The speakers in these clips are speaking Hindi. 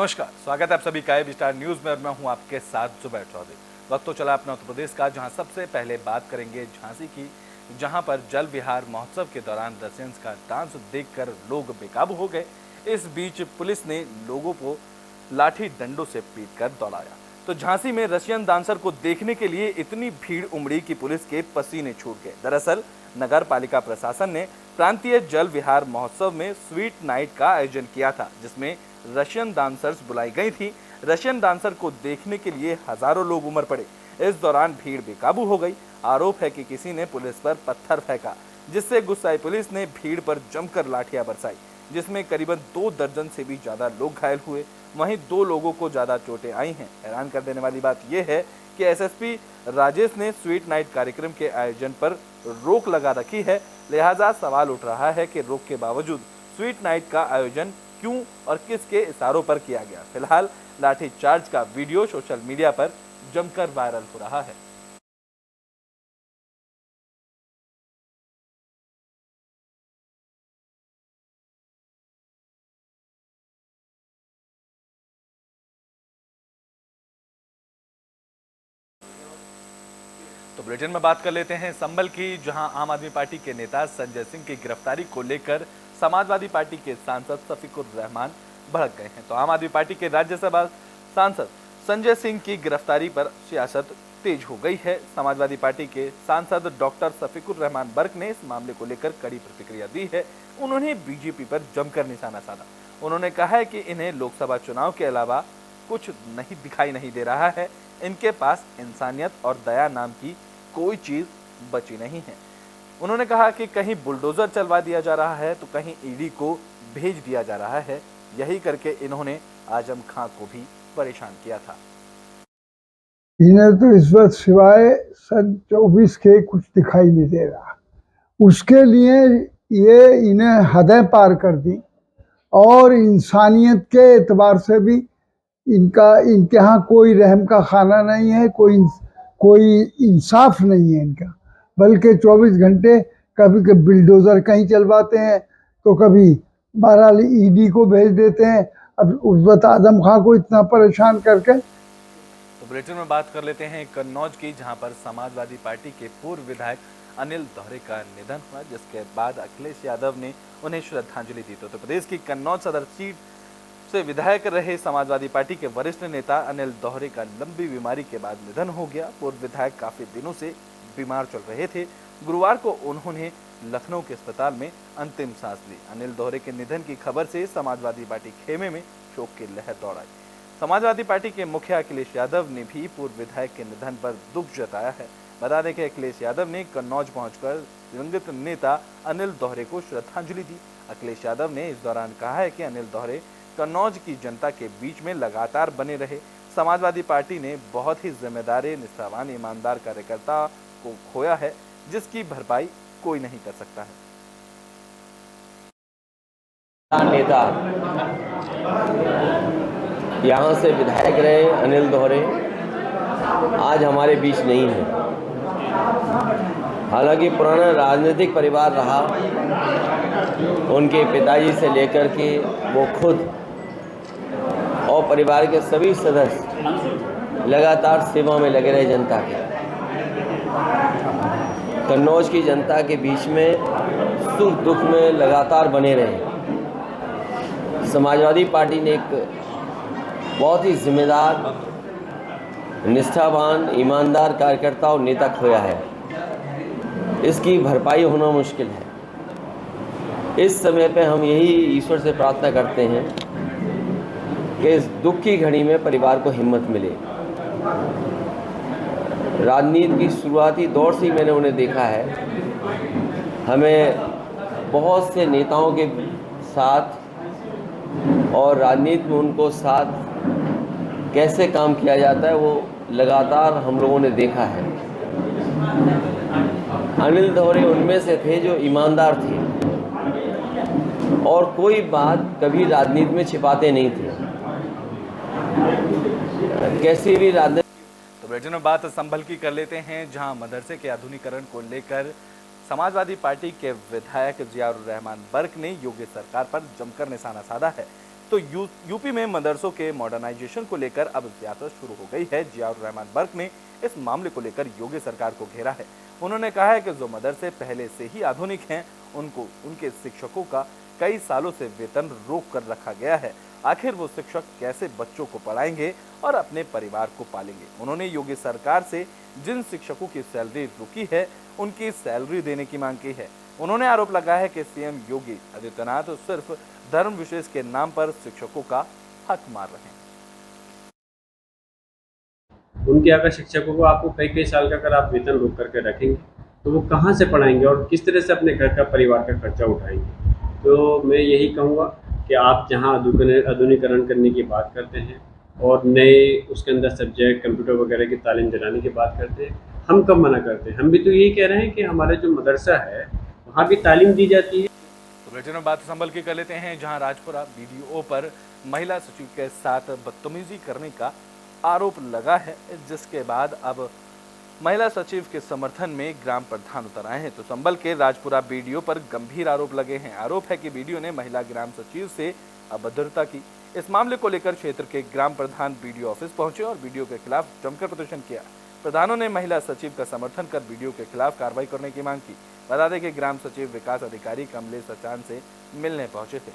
नमस्कार, स्वागत है आप सभी का स्टार न्यूज में और मैं हूं आपके साथ जुबैर चौधरी। वक्त तो चला अपना उत्तर प्रदेश का, जहां सबसे पहले बात करेंगे झांसी की, जहां पर जल विहार महोत्सव के दौरान रसियंस का डांस देखकर लोग बेकाबू हो गए। इस बीच पुलिस ने लोगों को लाठी डंडों से पीटकर दौड़ाया। तो झांसी में रशियन डांसर को देखने के लिए इतनी भीड़ उमड़ी कि पुलिस के पसीने छूट गए। दरअसल नगर पालिका प्रशासन ने प्रांतीय जल विहार महोत्सव में स्वीट नाइट का आयोजन किया था, जिसमें रशियन डांसर्स बुलाई गई थी। रशियन डांसर को देखने के लिए हजारों लोग उमड़ पड़े। इस दौरान भीड़ बेकाबू हो गई। आरोप है कि किसी ने पुलिस पर पत्थर फेंका, जिससे गुस्साई पुलिस ने भीड़ पर जमकर लाठियां बरसाई, जिसमें करीबन 2 दर्जन से भी ज्यादा लोग घायल हुए। वहीं 2 लोगों को ज्यादा चोटें आई हैं। हैरान कर देने वाली बात यह है कि एसएसपी राजेश ने स्वीट नाइट कार्यक्रम के आयोजन पर रोक लगा रखी है। लिहाजा सवाल उठ रहा है कि रोक के बावजूद स्वीट नाइट का आयोजन क्यों और किसके इशारों पर किया गया। फिलहाल लाठीचार्ज का वीडियो सोशल मीडिया पर जमकर वायरल हो रहा है। तो बुलेटिन में बात कर लेते हैं संभल की, जहां आम आदमी पार्टी के नेता संजय सिंह की गिरफ्तारी को लेकर समाजवादी पार्टी के सांसद शफीकुर रहमान भड़क गए हैं। तो आम आदमी पार्टी के राज्यसभा सांसद संजय सिंह की गिरफ्तारी पर सियासत तेज हो गई है। समाजवादी पार्टी के सांसद डॉक्टर शफीकुर रहमान बर्क ने इस मामले को लेकर कड़ी प्रतिक्रिया दी है। उन्होंने बीजेपी पर जमकर निशाना साधा। उन्होंने कहा है कि इन्हें लोकसभा चुनाव के अलावा कुछ नहीं दिखाई नहीं दे रहा है। इनके पास इंसानियत और दया नाम की कोई चीज बची नहीं है। उन्होंने कहा कि कहीं बुलडोजर चलवा दिया जा रहा है तो कहीं ईडी को भेज दिया जा रहा है। यही करके इन्होंने आजम खां को भी परेशान किया था। इन्हें तो इस वक्त सिवाय सन 24 के कुछ दिखाई नहीं दे रहा। उसके लिए ये इन्हें हदें पार कर दी और इंसानियत के एतबार से भी इनके यहाँ कोई रहम का खाना नहीं है, कोई इंसाफ नहीं है इनका। बल्कि 24 घंटे कभी कभी बिल्डोजर कहीं चलवाते हैं तो कभी बहरहाल ईडी को भेज देते हैं। अब उस वक्त आजम खां को इतना परेशान करके। तो बुलेटिन में बात कर लेते हैं कन्नौज की, जहां पर समाजवादी पार्टी के पूर्व विधायक अनिल दोहरे का निधन हुआ, जिसके बाद अखिलेश यादव ने उन्हें श्रद्धांजलि दी। तो प्रदेश की कन्नौज सदर सीट से विधायक रहे समाजवादी पार्टी के वरिष्ठ नेता अनिल दोहरे का लंबी बीमारी के बाद निधन हो गया। पूर्व विधायक काफी दिनों से बीमार चल रहे थे। गुरुवार को उन्होंने लखनऊ के अस्पताल में अंतिम सांस ली। अनिल दोहरे के निधन की खबर से समाजवादी पार्टी खेमे में शोक की लहर दौड़ाई। समाजवादी पार्टी के मुखिया अखिलेश यादव ने भी पूर्व विधायक के निधन पर दुख जताया है। बता दें कि अखिलेश यादव ने कन्नौज पहुंचकर दिवंगत नेता अनिल दोहरे को श्रद्धांजलि दी। अखिलेश यादव ने इस दौरान कहा है कि अनिल दोहरे कन्नौज की जनता के बीच में लगातार बने रहे। समाजवादी पार्टी ने बहुत ही जिम्मेदार, निष्ठावान, ईमानदार कार्यकर्ता को खोया है, जिसकी भरपाई कोई नहीं कर सकता है। नेता यहाँ से विधायक रहे अनिल दोहरे आज हमारे बीच नहीं है। हालांकि पुराना राजनीतिक परिवार रहा, उनके पिताजी से लेकर के वो खुद और परिवार के सभी सदस्य लगातार सेवा में लगे रहे जनता के। कन्नौज की जनता के बीच में सुख दुख में लगातार बने रहे। समाजवादी पार्टी ने एक बहुत ही जिम्मेदार, निष्ठावान, ईमानदार कार्यकर्ता और नेता खोया है। इसकी भरपाई होना मुश्किल है। इस समय पे हम यही ईश्वर से प्रार्थना करते हैं कि इस दुख की घड़ी में परिवार को हिम्मत मिले। राजनीति की शुरुआती दौर से ही मैंने उन्हें देखा है। हमें बहुत से नेताओं के साथ और राजनीति में उनको साथ कैसे काम किया जाता है वो लगातार हम लोगों ने देखा है। अनिल दोहरे उनमें से थे जो ईमानदार थे और कोई बात कभी राजनीति में छिपाते नहीं थे। कैसी भी राजनीति। तो बुलेटिन में बात संभल की कर लेते हैं, जहां मदरसे के आधुनिकीकरण को लेकर समाजवादी पार्टी के विधायक जियाउर रहमान बर्क ने योगी सरकार पर जमकर निशाना साधा है। तो यूपी में मदरसों के मॉडर्नाइजेशन को लेकर अब सियासत शुरू हो गई है। जियाउर रहमान बर्क ने इस मामले को लेकर योगी सरकार को घेरा है। उन्होंने कहा है कि जो मदरसे पहले से ही आधुनिक हैं, उनके शिक्षकों का कई सालों से वेतन रोक कर रखा गया है। आखिर वो शिक्षक कैसे बच्चों को पढ़ाएंगे और अपने परिवार को पालेंगे। उन्होंने योगी सरकार से जिन शिक्षकों की सैलरी रुकी है, उनकी सैलरी देने की मांग की है। उन्होंने आरोप लगाया है कि सीएम योगी आदित्यनाथ सिर्फ धर्म विशेष के नाम पर शिक्षकों का हक मार रहे हैं। उनके अगर शिक्षकों को आपको कई कई साल का अगर आप वेतन रोक करके रखेंगे तो वो कहाँ से पढ़ाएंगे और किस तरह से अपने घर का परिवार का खर्चा उठाएंगे। तो मैं यही कहूँगा कि आप जहाँ आधुनिकीकरण करने की बात करते हैं और नए उसके अंदर सब्जेक्ट कंप्यूटर वगैरह की तालीम दिलाने की बात करते हैं, हम कब मना करते हैं। हम भी तो यही कह रहे हैं कि हमारा जो मदरसा है वहाँ भी तालीम दी जाती है। तो बुलेटिन में बात संभल के कर लेते हैं, जहां राजपुरा बीडीओ पर महिला सचिव के साथ बदतमीजी करने का आरोप लगा है, जिसके बाद अब महिला सचिव के समर्थन में ग्राम प्रधान उतर आए हैं। तो संभल के राजपुरा बीडीओ पर गंभीर आरोप लगे हैं। आरोप है कि बीडीओ ने महिला ग्राम सचिव से अभद्रता की। इस मामले को लेकर क्षेत्र के ग्राम प्रधान बीडीओ ऑफिस पहुंचे और बीडीओ के खिलाफ जमकर प्रदर्शन किया। प्रधानों ने महिला सचिव का समर्थन कर बीडीओ के खिलाफ कार्रवाई करने की मांग की। बता दें कि ग्राम सचिव विकास अधिकारी कमलेश सचान से मिलने पहुंचे थे।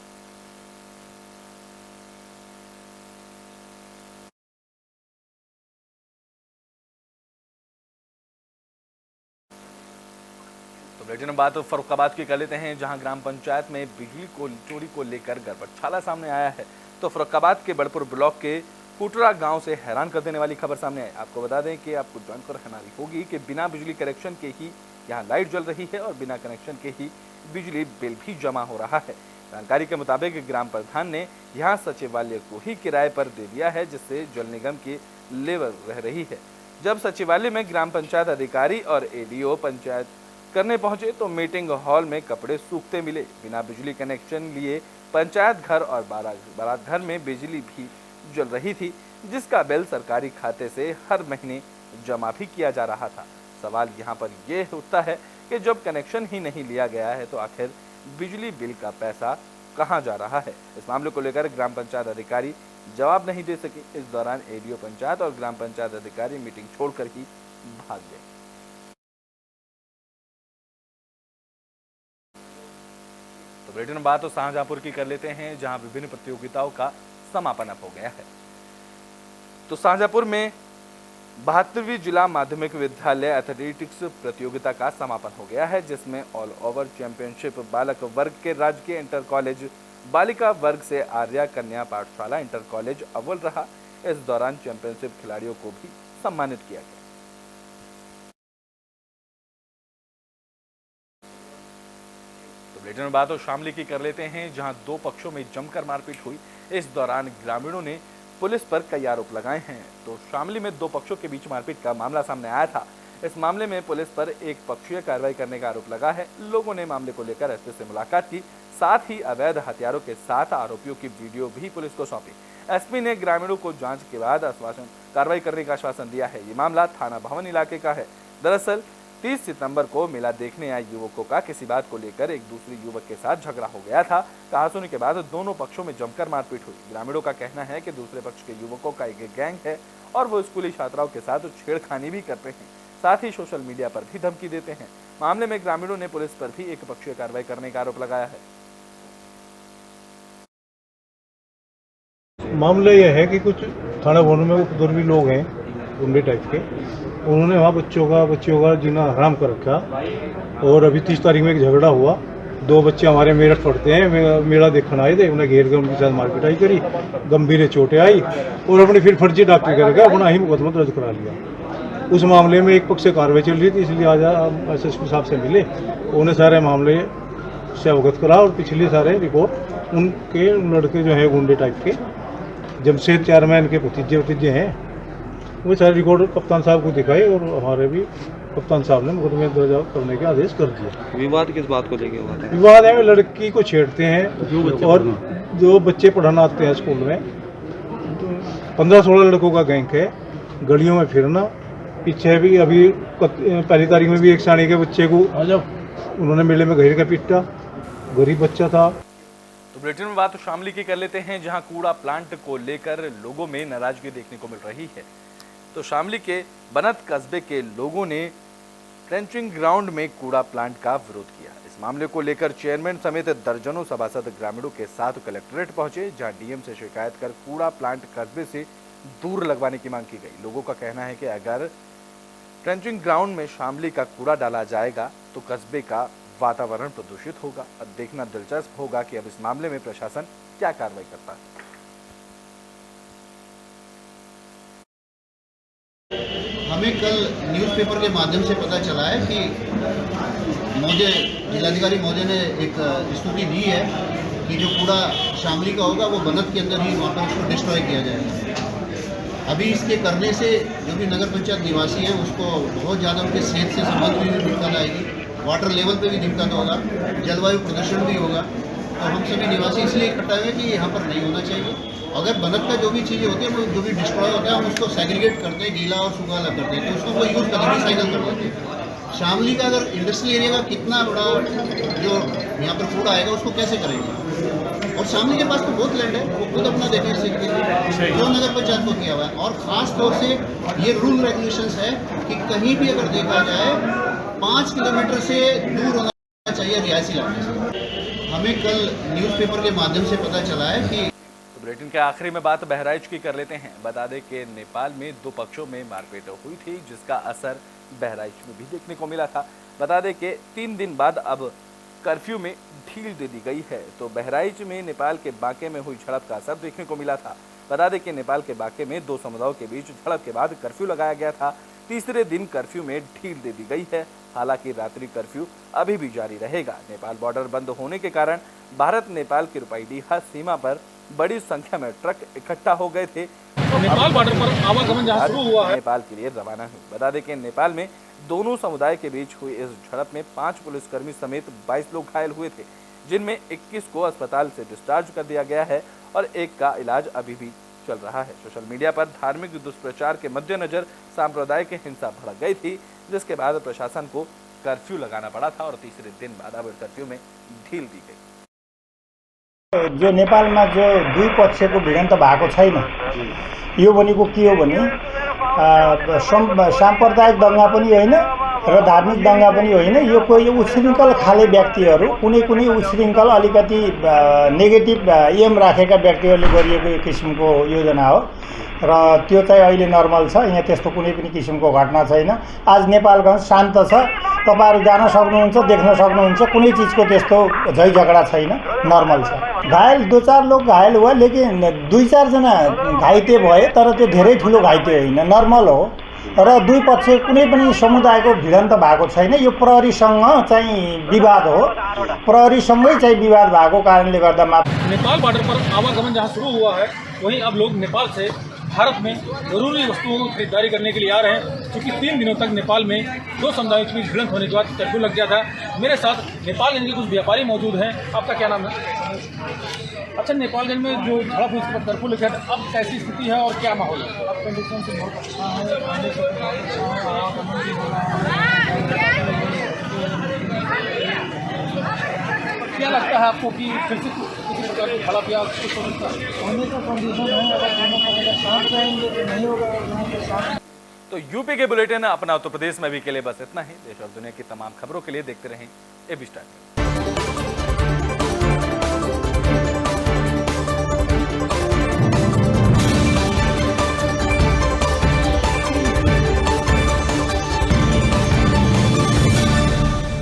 तो बुलेटिन में बात फर्रुखाबाद की कर लेते हैं, जहां ग्राम पंचायत में बिजली को चोरी को लेकर गड़बड़छाला सामने आया है। तो फर्रुखाबाद के बड़पुर ब्लॉक के कुटरा गांव से हैरान कर देने वाली खबर सामने आई। आपको बता दें कि आपको जानकर हैरानी होगी कि बिना बिजली कनेक्शन के ही यहाँ लाइट जल रही है और बिना कनेक्शन के ही बिजली बिल भी जमा हो रहा है। जानकारी के मुताबिक ग्राम प्रधान ने यहाँ सचिवालय को ही किराए पर दे दिया है, जिससे जल निगम की लेबर रह रही है। जब सचिवालय में ग्राम पंचायत अधिकारी और एडीओ पंचायत करने पहुंचे तो मीटिंग हॉल में कपड़े सूखते मिले। बिना बिजली कनेक्शन लिए पंचायत घर और बारात घर में बिजली भी जल रही थी, जिसका बिल सरकारी खाते से हर महीने जमा भी किया जा रहा था। सवाल यहाँ पर यह उठता है कि जब कनेक्शन ही नहीं लिया गया है तो आखिर बिजली बिल का पैसा कहाँ जा रहा है। इस मामले को लेकर ग्राम पंचायत अधिकारी जवाब नहीं दे सके। इस दौरान एडीओ पंचायत और ग्राम पंचायत अधिकारी मीटिंग छोड़कर ही भाग गए। तो बुलेटिन में बात तो शाहजहांपुर की कर लेते हैं, जहां विभिन्न प्रतियोगिताओं का समापन अब हो गया है। तो शाहजहांपुर में 72वीं जिला माध्यमिक विद्यालय एथलेटिक्स प्रतियोगिता का समापन हो गया है, जिसमें ऑल ओवर चैंपियनशिप बालक वर्ग के राजकीय इंटर कॉलेज, बालिका वर्ग से आर्या कन्या पाठशाला इंटर कॉलेज अव्वल रहा। इस दौरान चैंपियनशिप खिलाड़ियों को भी सम्मानित किया गया। तो बुलेटिन में बात शामली की कर लेते हैं, जहां दो पक्षों में जमकर मारपीट हुई। इस दौरान ग्रामीणों ने पुलिस पर कई आरोप लगाए हैं। तो शामली में दो पक्षों के बीच मारपीट का मामला सामने आया था। इस मामले में पुलिस पर एक पक्षीय कार्रवाई करने का आरोप लगा है। लोगों ने मामले को लेकर एसपी से मुलाकात की, साथ ही अवैध हथियारों के साथ आरोपियों की वीडियो भी पुलिस को सौंपी। एसपी ने ग्रामीणों को जांच के बाद कार्रवाई करने का आश्वासन दिया है। ये मामला थाना भवन इलाके का है। दरअसल 30 सितंबर को मेला देखने आए युवकों का किसी बात को लेकर एक दूसरे युवक के साथ झगड़ा हो गया था। कहासुनी के बाद दोनों पक्षों में जमकर मारपीट हुई। ग्रामीणों का कहना है कि दूसरे पक्ष के युवकों का एक गैंग है और वो स्कूली छात्राओं के साथ छेड़खानी भी करते हैं, साथ ही सोशल मीडिया पर भी धमकी देते हैं। मामले में ग्रामीणों ने पुलिस पर भी एक पक्षीय कार्रवाई करने का आरोप लगाया है। मामला यह है कि कुछ थाना भवन में उपद्रवी लोग हैं, गुंडे टाइप के, उन्होंने वहाँ बच्चियों का जीना हराम कर रखा। और अभी 30 तारीख में एक झगड़ा हुआ। 2 बच्चे हमारे मेरठ पढ़ते हैं, मेला देखने आए थे, उन्हें घेर कर उनके साथ मारपीटाई करी, गंभीर चोटें आई और अपने फिर फर्जी डॉक्टर करके अपना ही मुकदमा दर्ज करा लिया। उस मामले में एक पक्ष से कार्रवाई चल रही थी, इसलिए आज एसएसपी साहब से मिले, उन्हें सारे मामले से अवगत करा और पिछले सारे रिपोर्ट उनके लड़के जो है गुंडे टाइप के, जमशेद चेयरमैन के भतीजे हैं, वो सारे रिकॉर्ड कप्तान साहब को दिखाए और हमारे भी कप्तान साहब ने मुकदमे दर्ज करने के आदेश कर दिए। विवाद किस बात को लेके हुआ था? विवाद है, लड़की को छेड़ते हैं और जो बच्चे पढ़ाना आते हैं स्कूल में, 15-16 लड़कों का गैंग है, गलियों में फिरना। पीछे भी अभी पहली तारीख में भी एक साणी के बच्चे को उन्होंने मेले में घेर के पीटा, गरीब बच्चा था। तो बुलेटिन में बात शामली की कर लेते हैं, जहां कूड़ा प्लांट को लेकर लोगों में नाराजगी देखने को मिल रही है। तो शामली के बनत कस्बे के लोगों ने ट्रेंचिंग ग्राउंड में कूड़ा प्लांट का विरोध किया। इस मामले को लेकर चेयरमैन समेत दर्जनों सभासद ग्रामीणों के साथ कलेक्ट्रेट पहुंचे, जहां डीएम से शिकायत कर कूड़ा प्लांट कस्बे से दूर लगवाने की मांग की गई। लोगों का कहना है कि अगर ट्रेंचिंग ग्राउंड में शामली का कूड़ा डाला जाएगा तो कस्बे का वातावरण प्रदूषित होगा। अब देखना दिलचस्प होगा कि अब इस मामले में प्रशासन क्या कार्रवाई करता है। हमें कल न्यूज़पेपर के माध्यम से पता चला है कि जिलाधिकारी महोदय ने एक स्तुति दी है कि जो कूड़ा शामली का होगा वो बनत के अंदर ही वहाँ पर उसको डिस्ट्रॉय किया जाएगा। अभी इसके करने से जो भी नगर पंचायत निवासी हैं उसको बहुत ज़्यादा उनके सेहत से संबंधित भी दिक्कत आएगी, वाटर लेवल पे भी दिक्कत होगा, जलवायु प्रदूषण भी होगा। तो हम सभी निवासी इसलिए इकट्ठा हुए कि यहाँ पर नहीं होना चाहिए। अगर बनत का जो भी चीज़ें होती है वो जो भी डिस्ट्रॉय होता है हम उसको सेग्रीगेट करते हैं, गीला और सूखा अलग करते हैं, तो उसको वो यूज़ करते हैं, रिसाइकल कर देते हैं। शामली का अगर इंडस्ट्रियल एरिया का कितना बड़ा जो यहाँ पर कूड़ा आएगा उसको कैसे करेंगे? और शामली के पास तो बहुत लैंड है, वो खुद अपना देखें जो नगर पंचायत को किया हुआ है। और ख़ास तौर से ये रूल रेगुलेशंस है कि कहीं भी अगर देखा जाए 5 किलोमीटर से दूर होना चाहिए रिहायशी इलाके से। हमें कल न्यूज़पेपर के माध्यम से पता चला है कि बुलेटिन के आखिरी में बात बहराइच की कर लेते हैं। बता दें कि नेपाल में 2 पक्षों में मारपीट हुई थी, जिसका असर बहराइच में भी देखने को मिला था। बता दें कि 3 दिन बाद अब कर्फ्यू में ढील दे दी गई है। तो बहराइच में नेपाल के बांके में हुई झड़प का असर देखने को मिला था। बता दें कि नेपाल के बांके में 2 समुदायों के बीच झड़प के बाद कर्फ्यू लगाया गया था। तीसरे दिन कर्फ्यू में ढील दे दी गई है। हालांकि रात्रि कर्फ्यू अभी भी जारी रहेगा। नेपाल बॉर्डर बंद होने के कारण भारत नेपाल की रुपाईडीहा सीमा पर बड़ी संख्या में ट्रक इकट्ठा हो गए थे। नेपाल बॉर्डर पर आवागमन जहां शुरू हुआ है, नेपाल के लिए रवाना हुई। बता दें कि नेपाल में दोनों समुदाय के बीच हुई इस झड़प में 5 पुलिसकर्मी समेत 22 लोग घायल हुए थे, जिनमें 21 को अस्पताल से डिस्चार्ज कर दिया गया है और एक का इलाज अभी भी चल रहा है। सोशल मीडिया पर धार्मिक दुष्प्रचार के मद्देनजर सांप्रदायिक हिंसा भड़क गई थी, जिसके बाद प्रशासन को कर्फ्यू लगाना पड़ा था और तीसरे दिन बाद अब कर्फ्यू में ढील दी गई। जो नेपालमा जो 2 पक्षको भिडन्त भएको छैन, यो भनेको के हो भने साम्प्रदायिक दंगा पनि होइन र धार्मिक दंगा पनि होइन। यो कोही उच्छृङ्खल खाले व्यक्तिहरू, कुनै उच्छृङ्खल अलिकति नेगेटिभ एम राखेका व्यक्तिहरूले गरिएको एक किसिमको योजना हो र त्यो चाहिँ अहिले नर्मल छ। यहाँ त्यस्तो कुनै पनि किसिमको घटना छैन। आज नेपालगञ्ज शान्त छ, तपाईहरु जान सक्नुहुन्छ, देख्न सक्नुहुन्छ, कुनै चीजको त्यस्तो झै झगडा छैन, नर्मल छ। घायल 2-4 लोग घायल हुआ, लेकिन 2-4 जना घाइते भए, तर त्यो धेरै ठुलो घाइते होइन, नर्मल हो र 2 पक्ष कुनै पनि समुदायको भिडन्त भएको छैन। यो प्रहरीसँग चाहिँ विवाद हो, प्रहरीसँगै चाहिँ विवाद भएको कारणले गर्दा मात्र। नेपाल बॉर्डर पर आवागमन जहां शुरू हुआ है, वहीं अब लोग नेपाल से भारत में जरूरी वस्तुओं की खरीदारी करने के लिए आ रहे हैं, क्योंकि 3 दिनों तक नेपाल में 2 समुदायों के बीच भिड़ंत होने के बाद कर्फ्यू लग गया था। मेरे साथ नेपालगंज के कुछ व्यापारी मौजूद हैं। आपका क्या नाम है? अच्छा, नेपालगंज में जो झड़प हुई, उसके बाद कर्फ्यू लग गया था, अब कैसी स्थिति है और क्या माहौल है? अब कंडीशन से बहुत अच्छा है, आने से आवागमन भी हो रहा है। क्या लगता है आपको कि फिर से किसी प्रकार की झड़प या कुछ हो सकता है? होने का कंडीशन है, अगर दोनों का अगर शांत रहेंगे तो नहीं होगा, यहाँ पे शांत। तो यूपी के बुलेटिन अपना उत्तर प्रदेश में भी के लिए बस इतना ही। देश और दुनिया की तमाम खबरों के लिए देखते रहें एबी स्टार।